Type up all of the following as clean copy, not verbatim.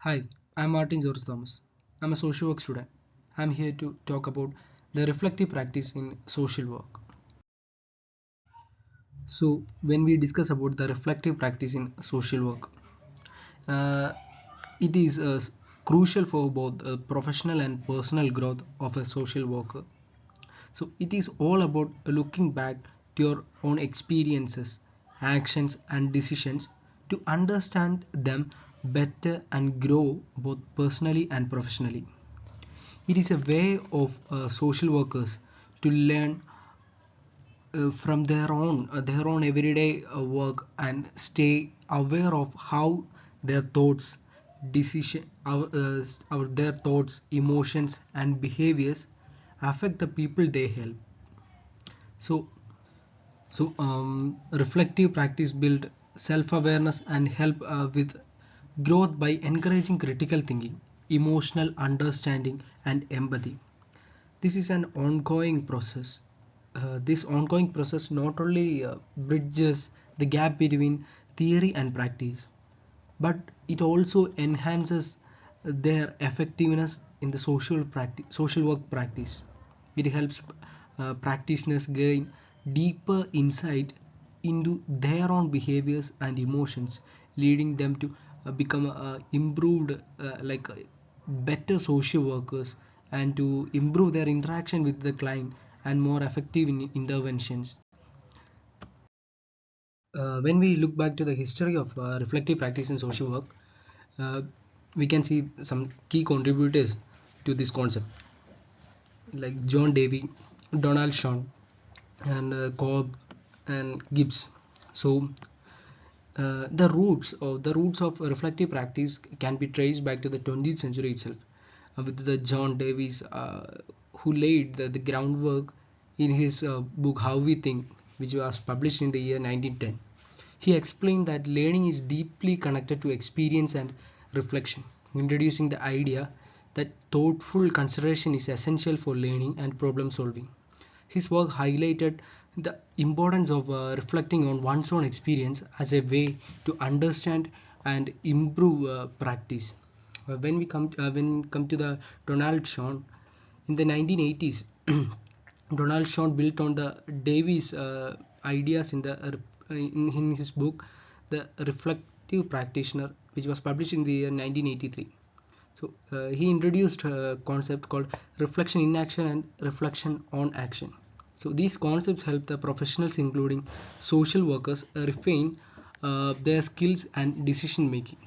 Hi, I'm Martin George Thomas. I'm a social work student. I'm here to talk about the reflective practice in social work. So, when we discuss about the reflective practice in social work, uh, it is crucial for both professional and personal growth of a social worker. So, it is all about looking back to your own experiences, actions, and decisions to understand them better and grow both personally and professionally. It is a way of social workers to learn from their own everyday work and stay aware of how their thoughts, decision, their thoughts, emotions, and behaviors affect the people they help. So, reflective practice build self-awareness and help with growth by encouraging critical thinking, emotional understanding, and empathy. This is an ongoing process. This ongoing process not only bridges the gap between theory and practice, but it also enhances their effectiveness in the social work practice. It helps practitioners gain deeper insight into their own behaviors and emotions, leading them to become improved, better social workers, and to improve their interaction with the client and more effective in interventions. When we look back to the history of reflective practice in social work, uh, we can see some key contributors to this concept, like John Davy, Donald Shawn, and Cobb and Gibbs. So the roots of reflective practice can be traced back to the 20th century itself, with the John Davies, who laid the groundwork in his book How We Think, which was published in the year 1910. He explained that learning is deeply connected to experience and reflection, introducing the idea that thoughtful consideration is essential for learning and problem solving. His work highlighted the importance of reflecting on one's own experience as a way to understand and improve practice. When we come to the Donald Shawn in the 1980s, Donald Shawn built on the Davies ideas in his book The Reflective Practitioner, which was published in the year 1983. So he introduced a concept called reflection in action and reflection on action. So these concepts help the professionals, including social workers, refine their skills and decision making.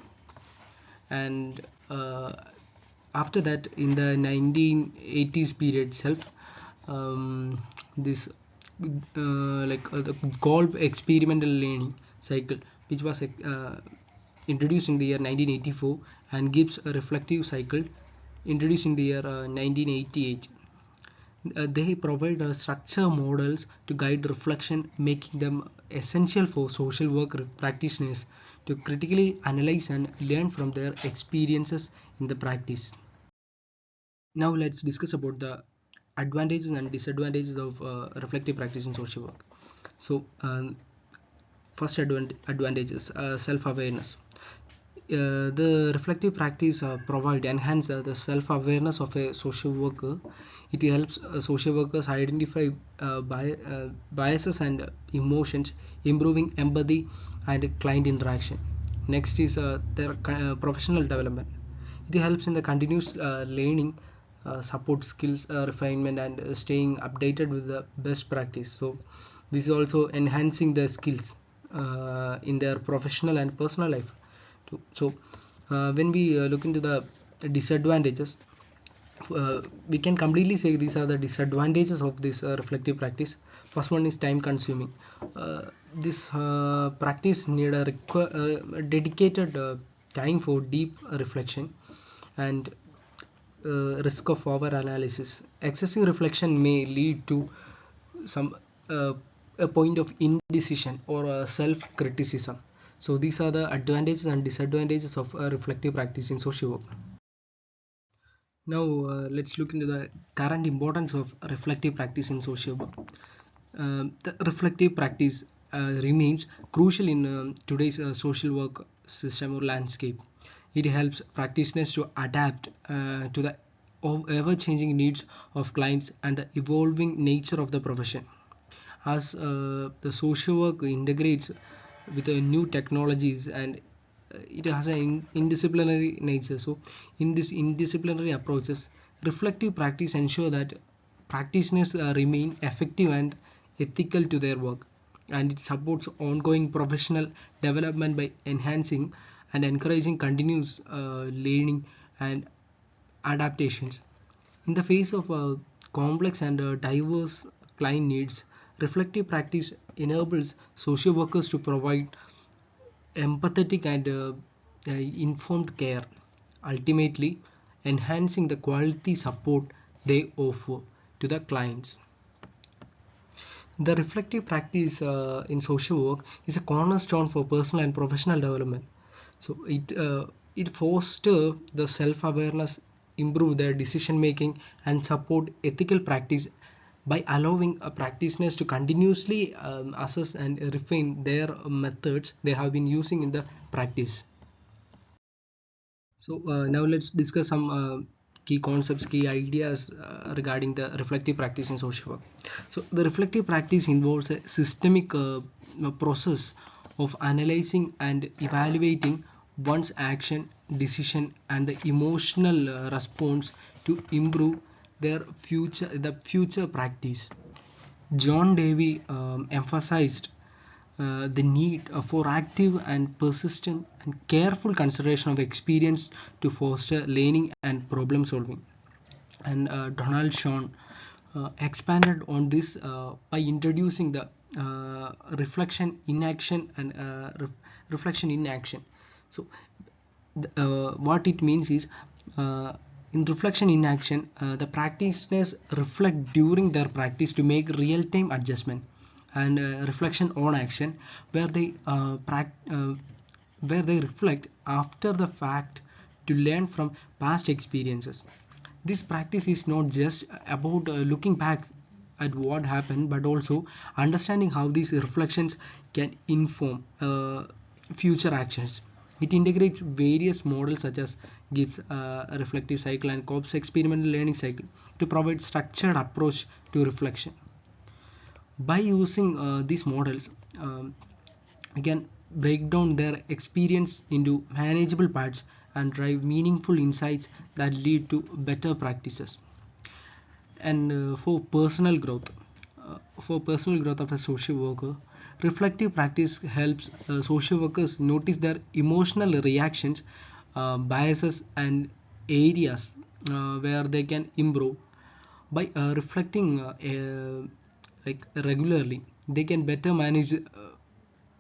And after that, in the 1980s period itself, this the Golb experimental learning cycle, which was introduced in the year 1984, and gives a reflective cycle introduced in the year 1988. They provide structure models to guide reflection, making them essential for social work practitioners to critically analyze and learn from their experiences in the practice. Now let's discuss about the advantages and disadvantages of reflective practice in social work. So first advantages, self-awareness. The reflective practice provide enhance the self-awareness of a social worker. It helps social workers identify biases and emotions, improving empathy and client interaction. Next is their professional development. It helps in the continuous learning, support skills refinement, and staying updated with the best practice. So this is also enhancing their skills in their professional and personal life too. So when we look into the disadvantages, we can completely say these are the disadvantages of this reflective practice. First one is time consuming. This practice need a dedicated time for deep reflection and risk of over analysis. Excessive reflection may lead to some uh, a point of indecision or self criticism. So these are the advantages and disadvantages of reflective practice in social work. Now let's look into the current importance of reflective practice in social work. The reflective practice remains crucial in today's social work system or landscape. It helps practitioners to adapt to the ever-changing needs of clients and the evolving nature of the profession. As the social work integrates with the new technologies, and it has an indisciplinary nature. So in this indisciplinary approaches, reflective practice ensure that practitioners remain effective and ethical to their work, and it supports ongoing professional development by enhancing and encouraging continuous learning and adaptations. In the face of complex and diverse client needs, reflective practice enables social workers to provide empathetic and informed care, ultimately enhancing the quality support they offer to the clients. The reflective practice in social work is a cornerstone for personal and professional development. So it fosters the self-awareness, improve their decision making, and support ethical practice by allowing practitioners to continuously assess and refine their methods they have been using in the practice. So now let's discuss some key concepts, key ideas regarding the reflective practice in social work. So the reflective practice involves a systemic process of analyzing and evaluating one's action, decision, and the emotional response to improve the future practice. John Davy emphasized the need for active and persistent and careful consideration of experience to foster learning and problem solving. And Donald Shawn expanded on this by introducing the reflection in action and reflection in action. So what it means is, in reflection in action, the practitioners reflect during their practice to make real-time adjustment, and reflection on action, where they reflect after the fact to learn from past experiences. This practice is not just about looking back at what happened, but also understanding how these reflections can inform future actions. It integrates various models such as Gibbs reflective cycle and Cobb's experimental learning cycle to provide structured approach to reflection. By using these models, we can break down their experience into manageable parts and drive meaningful insights that lead to better practices. And for personal growth of a social worker, reflective practice helps social workers notice their emotional reactions, biases, and areas where they can improve. By reflecting regularly, they can better manage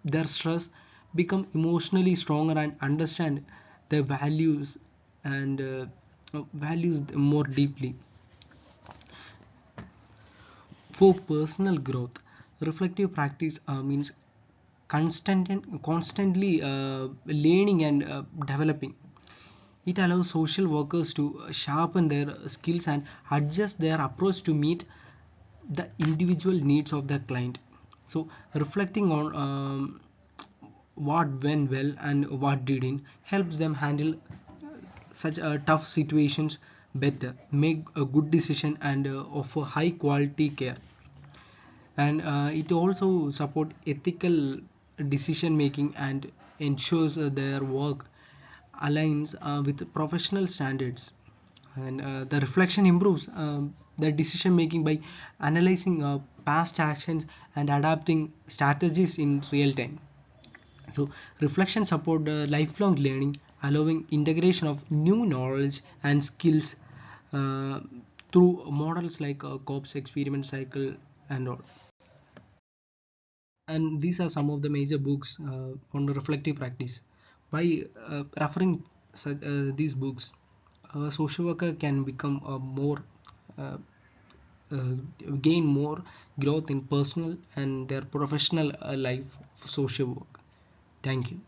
their stress, become emotionally stronger, and understand their values and values more deeply. For personal growth, reflective practice means constantly learning and developing. It allows social workers to sharpen their skills and adjust their approach to meet the individual needs of the client. So reflecting on what went well and what didn't helps them handle such tough situations better, make a good decision, and offer high quality care. And it also support ethical decision making and ensures their work aligns with professional standards. And the reflection improves the decision making by analyzing past actions and adapting strategies in real time. So reflection support lifelong learning, allowing integration of new knowledge and skills uh, through models like Cobb's experiment cycle and all. And these are some of the major books on reflective practice. By referring these books, a social worker can become a more uh, uh, gain more growth in personal and their professional life of social work. Thank you.